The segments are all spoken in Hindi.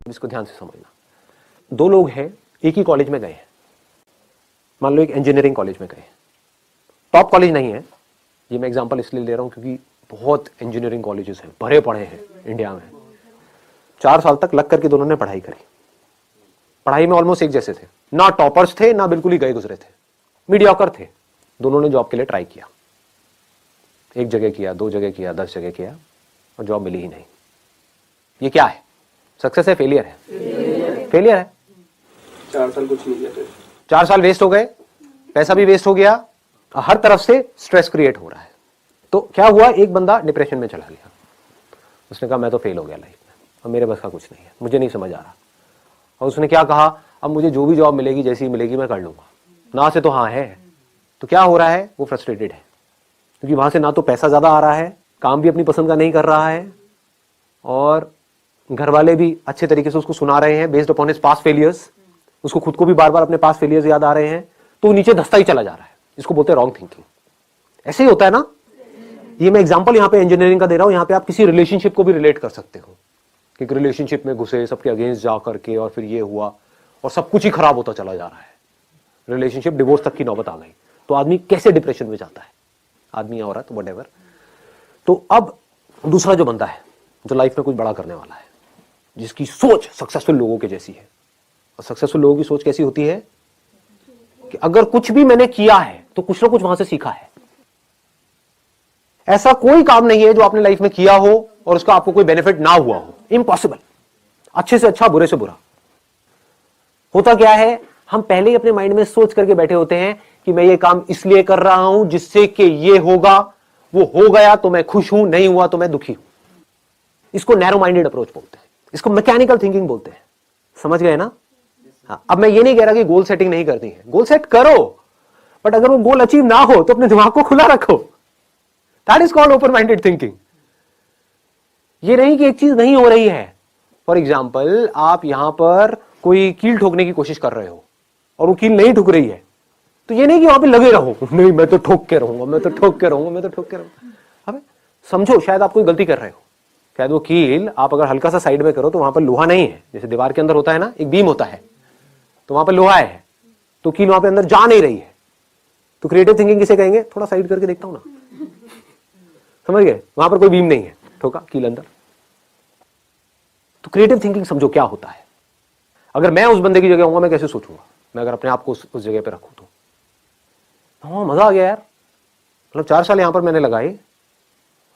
इसको ध्यान से समझना। दो लोग हैं, एक ही कॉलेज में गए हैं, मान लो एक इंजीनियरिंग कॉलेज में गए, टॉप कॉलेज नहीं है, ये मैं एग्जांपल इसलिए ले रहा हूं क्योंकि बहुत इंजीनियरिंग कॉलेजेस हैं, भरे पड़े हैं इंडिया में। 4 साल तक लग करके दोनों ने पढ़ाई करी, पढ़ाई में ऑलमोस्ट एक जैसे थे, ना टॉपर्स थे ना बिल्कुल ही गए गुजरे थे, मीडियोकर थे। दोनों ने जॉब के लिए ट्राई किया, एक जगह किया, 2 जगह किया, 10 जगह किया और जॉब मिली ही नहीं। ये क्या है? सक्सेस है, फेलियर है? फेलियर है। 4 साल कुछ नहीं किया, 4 साल वेस्ट हो गए, पैसा भी वेस्ट हो गया, हर तरफ से स्ट्रेस क्रिएट हो रहा है। तो क्या हुआ, एक बंदा डिप्रेशन में चला गया, उसने कहा मैं तो फेल हो गया लाइफ में, अब मेरे बस का कुछ नहीं है, मुझे नहीं समझ आ रहा। और उसने क्या कहा, अब मुझे जो भी जॉब मिलेगी जैसी मिलेगी मैं कर लूंगा, ना से तो हाँ है। तो क्या हो रहा है, वो फ्रस्ट्रेटेड है क्योंकि वहां से ना तो पैसा ज्यादा आ रहा है, काम भी अपनी पसंद का नहीं कर रहा है, और घर वाले भी अच्छे तरीके से उसको सुना रहे हैं based upon his past failures, उसको खुद को भी बार बार अपने पास्ट फेलियर्स याद आ रहे हैं, तो नीचे धंसता ही चला जा रहा है। इसको बोलते हैं रॉन्ग थिंकिंग। ऐसे ही होता है ना। ये मैं एग्जांपल यहाँ पे इंजीनियरिंग का दे रहा हूं, यहाँ पे आप किसी रिलेशनशिप को भी रिलेट कर सकते हो कि रिलेशनशिप में घुसे, सबके अगेंस्ट जा करके और फिर ये हुआ और सब कुछ ही खराब होता चला जा रहा है, रिलेशनशिप डिवोर्स तक की नौबत आ गई, तो आदमी कैसे डिप्रेशन में जाता है, आदमी या औरत व्हाटएवर। तो अब दूसरा जो बंदा है जो लाइफ में कुछ बड़ा करने वाला है, जिसकी सोच सक्सेसफुल लोगों के जैसी है, और सक्सेसफुल लोगों की सोच कैसी होती है कि अगर कुछ भी मैंने किया है तो कुछ ना कुछ वहां से सीखा है। ऐसा कोई काम नहीं है जो आपने लाइफ में किया हो और उसका आपको कोई बेनिफिट ना हुआ हो, इम्पॉसिबल। अच्छे से अच्छा, बुरे से बुरा। होता क्या है, हम पहले ही अपने माइंड में सोच करके बैठे होते हैं कि मैं ये काम इसलिए कर रहा हूं जिससे कि ये होगा, वो हो गया तो मैं खुश हूं, नहीं हुआ तो मैं दुखी हूं। इसको नैरो माइंडेड अप्रोच बोलते हैं, इसको मैकेनिकल थिंकिंग बोलते हैं। समझ गए ना? हाँ, अब मैं ये नहीं कह रहा कि गोल सेटिंग नहीं करनी है, गोल सेट करो, बट अगर वो गोल अचीव ना हो तो अपने दिमाग को खुला रखो। That is called open minded thinking. ये नहीं कि एक चीज नहीं हो रही है। फॉर एग्जाम्पल, आप यहां पर कोई कील ठोकने की कोशिश कर रहे हो और वो कील नहीं ठुक रही है, तो ये नहीं कि वहां पे लगे रहो, नहीं मैं तो ठोक के रहूंगा, मैं तो ठोक के रहूंगा, मैं तो ठोक के रहूंगा। अब समझो, शायद आप कोई गलती कर रहे हो, शायद वो कील आप अगर हल्का सा साइड में करो तो वहां पर लोहा नहीं है, जैसे दीवार के अंदर होता है ना, एक बीम होता है, तो वहां पर लोहा है, तो कील वहां पे अंदर जा नहीं रही है। तो क्रिएटिव थिंकिंग किसे कहेंगे? थोड़ा साइड करके देखता हूं ना, समझ गए? वहां पर कोई बीम नहीं है, ठोका कील अंदर। तो क्रिएटिव थिंकिंग समझो क्या होता है। अगर मैं उस बंदे की जगह होऊंगा, मैं कैसे सोचूंगा? मैं अगर अपने आप को उस जगह पे रखूं तो हाँ, मजा आ गया यार, मतलब 4 साल यहां पर मैंने लगाए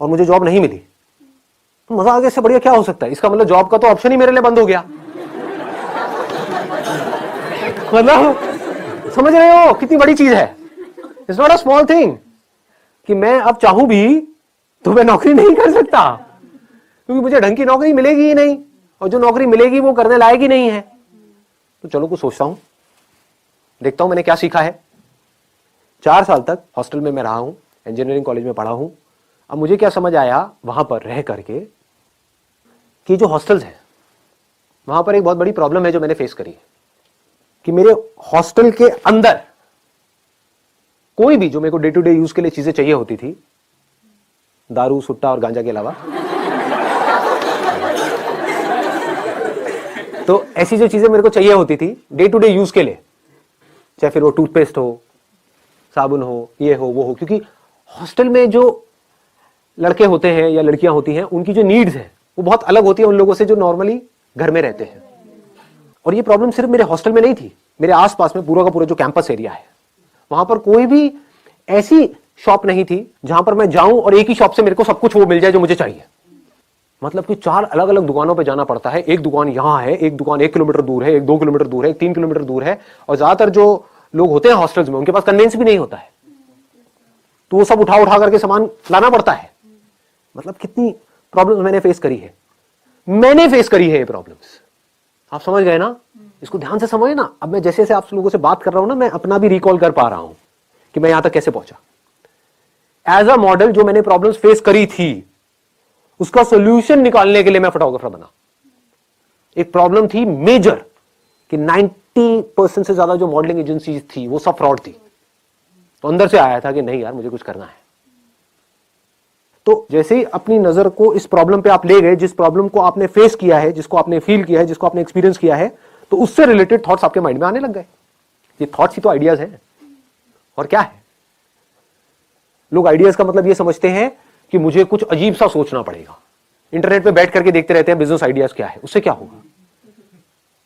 और मुझे जॉब नहीं मिली, तो मजा आ गया, इससे बढ़िया क्या हो सकता है? इसका मतलब जॉब का तो ऑप्शन ही मेरे लिए बंद हो गया। मतलब समझ रहे हो कितनी बड़ी चीज है? It's not a small thing कि मैं अब चाहूं भी तो मैं नौकरी नहीं कर सकता, क्योंकि मुझे ढंग की नौकरी मिलेगी ही नहीं, और जो नौकरी मिलेगी वो करने लायक ही नहीं है। तो चलो कुछ सोचता हूं, देखता हूं मैंने क्या सीखा है। 4 साल तक हॉस्टल में मैं रहा हूं, इंजीनियरिंग कॉलेज में पढ़ा हूं। अब मुझे क्या समझ आया वहां पर रह करके कि जो हॉस्टल्स हैं वहां पर एक बहुत बड़ी प्रॉब्लम है जो मैंने फेस करी है, कि मेरे हॉस्टल के अंदर कोई भी जो मेरे को डे टू डे यूज के लिए चीजें चाहिए होती थी, दारू, सुट्टा और गांजा के अलावा, तो ऐसी जो चीजें मेरे को चाहिए होती थी डे टू डे यूज के लिए, चाहे फिर वो टूथपेस्ट हो, साबुन हो, ये हो, वो हो, क्योंकि हॉस्टल में जो लड़के होते हैं या लड़कियां होती हैं, उनकी जो नीड्स हैं वो बहुत अलग होती है उन लोगों से जो नॉर्मली घर में रहते हैं। और ये प्रॉब्लम सिर्फ मेरे हॉस्टल में नहीं थी, मेरे आसपास में पूरा का पूरा जो कैंपस एरिया है, वहां पर कोई भी ऐसी शॉप नहीं थी जहां पर मैं जाऊं और एक ही शॉप से मेरे को सब कुछ वो मिल जाए जो मुझे चाहिए। मतलब कि 4 अलग अलग दुकानों पे जाना पड़ता है। एक दुकान यहां है, एक दुकान 1 किलोमीटर दूर है, एक 2 किलोमीटर दूर है, एक 3 किलोमीटर दूर है, और ज्यादातर जो लोग होते हैं हॉस्टल्स में उनके पास कन्वेंस भी नहीं होता है, तो वो सब उठा उठा करके सामान लाना पड़ता है। मतलब कितनी प्रॉब्लम मैंने फेस करी है, मैंने फेस करी है ये प्रॉब्लम्स। आप समझ गए ना? इसको ध्यान से समझे ना। अब मैं जैसे जैसे आप लोगों से बात कर रहा हूं ना, मैं अपना भी रिकॉल कर पा रहा हूं कि मैं यहां तक कैसे पहुंचा। एज अ मॉडल जो मैंने प्रॉब्लम्स फेस करी थी, उसका सोल्यूशन निकालने के लिए मैं फोटोग्राफर बना। एक प्रॉब्लम थी मेजर कि 90% से ज्यादा जो मॉडलिंग एजेंसीज थी वो सब फ्रॉड थी। तो अंदर से आया था कि नहीं यार, मुझे कुछ करना है। तो जैसे ही अपनी नजर को इस प्रॉब्लम पे आप ले गए, जिस प्रॉब्लम को आपने फेस किया है, जिसको आपने फील किया है, जिसको आपने एक्सपीरियंस किया है, तो उससे रिलेटेड थॉट्स आपके माइंड में आने लग गए। ये थॉट्स ही तो आइडियाज हैं, और क्या है। लोग आइडियाज का मतलब ये समझते हैं कि मुझे कुछ अजीब सा सोचना पड़ेगा। इंटरनेट पे बैठ करके देखते रहते हैं बिजनेस आइडियाज क्या है, उससे क्या होगा।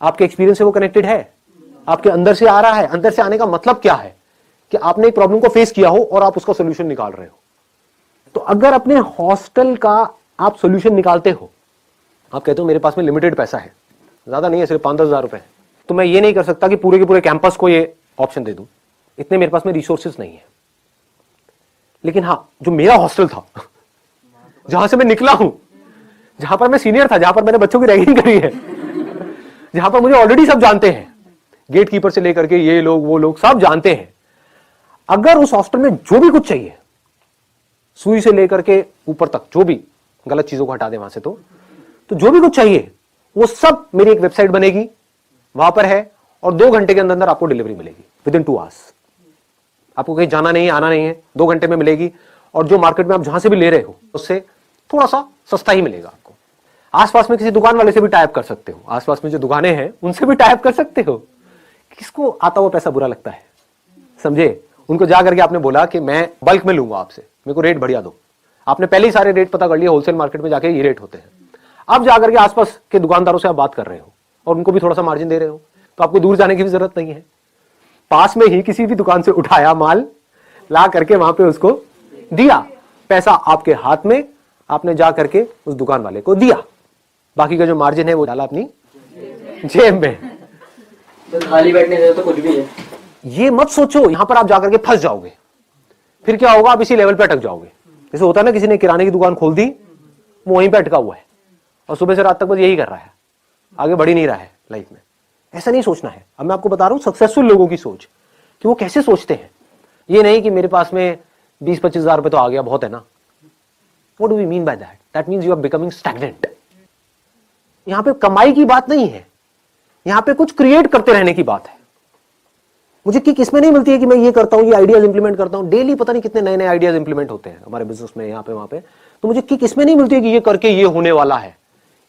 आपके एक्सपीरियंस से वो कनेक्टेड है, आपके अंदर से आ रहा है। अंदर से आने का मतलब क्या है कि आपने एक प्रॉब्लम को फेस किया हो और आप उसका सोल्यूशन निकाल रहे हो। तो अगर अपने हॉस्टल का आप सोल्यूशन निकालते हो, आप कहते हो मेरे पास में लिमिटेड पैसा है, ज्यादा नहीं है, सिर्फ 5-10 हज़ार रुपए है, तो मैं ये नहीं कर सकता कि पूरे के पूरे कैंपस को ये ऑप्शन दे दूं, इतने मेरे पास में रिसोर्सेज नहीं है। लेकिन हाँ, जो मेरा हॉस्टल था, जहां से मैं निकला हूं, जहां पर मैं सीनियर था, जहां पर मैंने बच्चों की रैगिंग करी है, जहां पर मुझे ऑलरेडी सब जानते हैं, गेट कीपर से लेकर के ये लोग वो लोग सब जानते हैं। अगर उस हॉस्टल में जो भी कुछ चाहिए, सुई से लेकर के ऊपर तक, जो भी गलत चीजों को हटा दे वहां से, तो जो भी कुछ चाहिए वो सब मेरी एक वेबसाइट बनेगी, वहां पर है, और 2 घंटे के अंदर अंदर आपको डिलीवरी मिलेगी, विद इन 2 आवर्स। आपको कहीं जाना नहीं है, आना नहीं है, 2 घंटे में मिलेगी। और जो मार्केट में आप जहां से भी ले रहे हो उससे थोड़ा सा सस्ता ही मिलेगा आपको। आसपास में किसी दुकान वाले से भी टाइप कर सकते हो, आसपास में जो दुकानें हैं उनसे भी टाइप कर सकते हो। किसको आता हुआ पैसा बुरा लगता है, समझे। उनको जा करके आपने बोला कि मैं बल्क में लूंगा आपसे, मेरे को रेट बढ़िया दो। आपने पहले ही सारे रेट पता कर लिए, होलसेल मार्केट में जाके ये रेट होते हैं। अब जाकर के आसपास के दुकानदारों से आप बात कर रहे हो और उनको भी थोड़ा सा मार्जिन दे रहे हो, तो आपको दूर जाने की भी जरूरत नहीं है। पास में ही किसी भी दुकान से उठाया माल, ला करके वहां पे उसको दिया, पैसा आपके हाथ में, आपने जा करके उस दुकान वाले को दिया, बाकी का जो मार्जिन है वो डाला अपनी जेब में। तो खाली बैठने से तो कुछ भी है। ये मत सोचो यहां पर आप जाकर के फंस जाओगे, फिर क्या होगा, आप इसी लेवल पे अटक जाओगे। जैसे होता है ना, किसी ने किराने की दुकान खोल दी, वो वहीं पे अटका हुआ है और सुबह से रात तक बस यही कर रहा है, आगे बढ़ ही नहीं रहा है लाइफ में। ऐसा नहीं सोचना है। अब मैं आपको बता रहा हूं सक्सेसफुल लोगों की सोच, कि वो कैसे सोचते हैं। ये नहीं कि मेरे पास में 20-25 हज़ार रुपए तो आ गया, बहुत है ना। What do we mean by that? That means you are becoming stagnant. यहां पे कमाई की बात नहीं है, यहां पे कुछ क्रिएट करते रहने की बात है। मुझे किक इसमें नहीं मिलती है कि मैं ये करता हूं, ये आइडियाज इंप्लीमेंट करता हूं। डेली पता नहीं कितने नए नए आइडियाज इंप्लीमेंट होते हैं हमारे बिजनेस में, यहाँ पे वहां पे। तो मुझे किक इसमें नहीं मिलती है कि ये करके ये होने वाला है,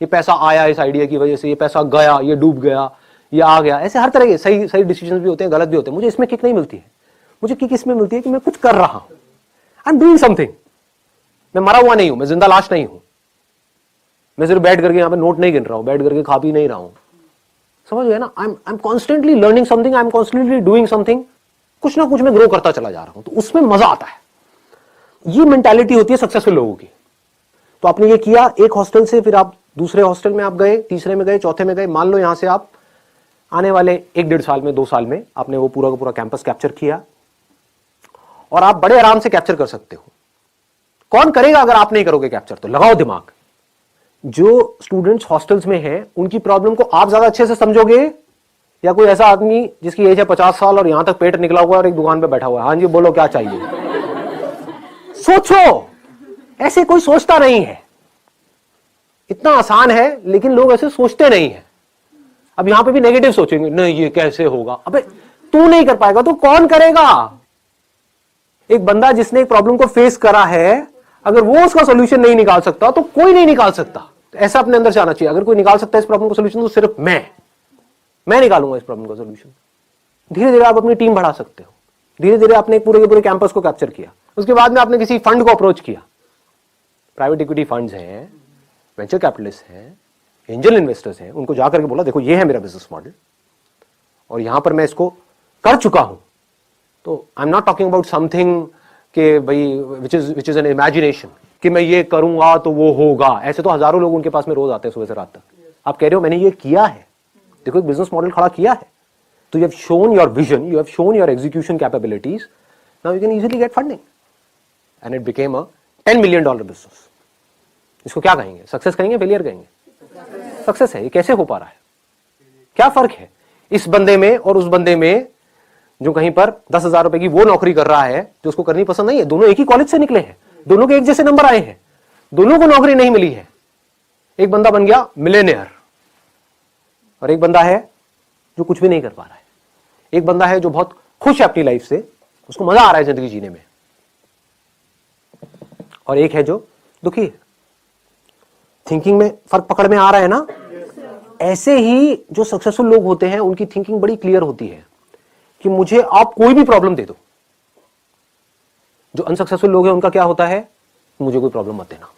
ये पैसा आया इस आइडिया की वजह से, ये पैसा गया, ये डूब गया, ये आ गया। ऐसे हर तरह के सही सही डिसीजन भी होते हैं, गलत भी होते हैं। मुझे इसमें किक नहीं मिलती है। मुझे किक इसमें मिलती है कि मैं कुछ कर रहा हूं, आई एम डूइंग समथिंग। मैं मरा हुआ नहीं हूं, मैं जिंदा लाश नहीं हूं। मैं सिर्फ बैठ करके यहाँ पे नोट नहीं गिन रहा हूं, बैठ करके खा पी नहीं रहा हूं। समझ गए ना? I am constantly learning something, I am constantly doing something. कुछ ना कुछ मैं ग्रो करता चला जा रहा हूं, तो उसमें मजा आता है। ये मेंटालिटी होती है सक्सेसफुल लोगों की। तो आपने ये किया, एक हॉस्टल से फिर आप दूसरे हॉस्टल में आप गए, तीसरे में गए, चौथे में गए। मान लो यहां से आप आने वाले 1-1.5 साल में, 2 साल में आपने वो पूरा का पूरा कैंपस कैप्चर किया, और आप बड़े आराम से कैप्चर कर सकते हो। कौन करेगा अगर आप नहीं करोगे कैप्चर? तो लगाओ दिमाग। जो स्टूडेंट्स हॉस्टल्स में हैं उनकी प्रॉब्लम को आप ज्यादा अच्छे से समझोगे, या कोई ऐसा आदमी जिसकी एज है 50 साल और यहां तक पेट निकला हुआ है और एक दुकान पे बैठा हुआ है, हाँ जी बोलो क्या चाहिए? सोचो। ऐसे कोई सोचता नहीं है। इतना आसान है, लेकिन लोग ऐसे सोचते नहीं है। अब यहां पे भी नेगेटिव सोचेंगे, नहीं ये कैसे होगा। अबे तू नहीं कर पाएगा तो कौन करेगा? एक बंदा जिसने एक प्रॉब्लम को फेस करा है, अगर वो उसका सोल्यूशन नहीं निकाल सकता तो कोई नहीं निकाल सकता। तो ऐसा अपने अंदर से आना चाहिए, अगर कोई निकाल सकता है इस प्रॉब्लम का सोल्यूशन तो सिर्फ मैं निकालूंगा इस प्रॉब्लम का सोल्यूशन। धीरे धीरे आप अपनी टीम बढ़ा सकते हो। धीरे धीरे आपने पूरे के पूरे कैंपस को कैप्चर किया। उसके बाद में आपने किसी फंड को अप्रोच किया, प्राइवेट इक्विटी फंड्स हैं, वेंचर कैपिटलिस्ट हैं, एंजल इन्वेस्टर्स हैं, उनको जाकर के बोला देखो ये है मेरा बिजनेस मॉडल और यहां पर मैं इसको कर चुका हूं। तो I am not talking about something कि भाई विच इज एन इमेजिनेशन कि मैं ये करूंगा तो वो होगा। ऐसे तो हजारों लोग उनके पास में रोज आते हैं सुबह से रात तक। आप कह रहे हो मैंने ये किया है, देखो एक बिजनेस मॉडल खड़ा किया है, तो you have shown your vision, you have shown your execution capabilities, now you can easily get funding and it became a $10 million business. इसको क्या कहेंगे? सक्सेस कहेंगे, फेलियर कहेंगे? सक्सेस है। ये कैसे हो पा रहा है? क्या फर्क है इस बंदे में और उस बंदे में जो कहीं पर 10,000 रुपए की वो नौकरी कर रहा है जो उसको करनी पसंद नहीं है? दोनों एक ही कॉलेज से निकले हैं, दोनों के एक जैसे नंबर आए हैं, दोनों को नौकरी नहीं मिली है। एक बंदा बन गया मिलेनियर और एक बंदा है जो कुछ भी नहीं कर पा रहा है। एक बंदा है जो बहुत खुश है अपनी लाइफ से, उसको मजा आ रहा है जिंदगी जीने में, और एक है जो दुखी, थिंकिंग में फर्क पकड़ में आ रहा है ना। ऐसे ही जो सक्सेसफुल लोग होते हैं उनकी थिंकिंग बड़ी क्लियर होती है कि मुझे आप कोई भी प्रॉब्लम दे दो। जो अनसक्सेसफुल लोग हैं उनका क्या होता है, मुझे कोई प्रॉब्लम मत देना,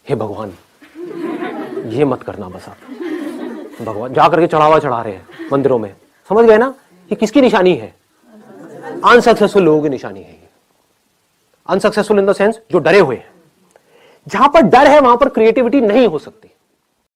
हे भगवान ये मत करना बस आप। भगवान जा करके चढ़ावा चढ़ा रहे हैं मंदिरों में, समझ गए ना। ये किसकी निशानी है, अनसक्सेसफुल लोगों की निशानी है। अनसक्सेसफुल इन द सेंस जो डरे हुए हैं। जहां पर डर है वहां पर क्रिएटिविटी नहीं हो सकती।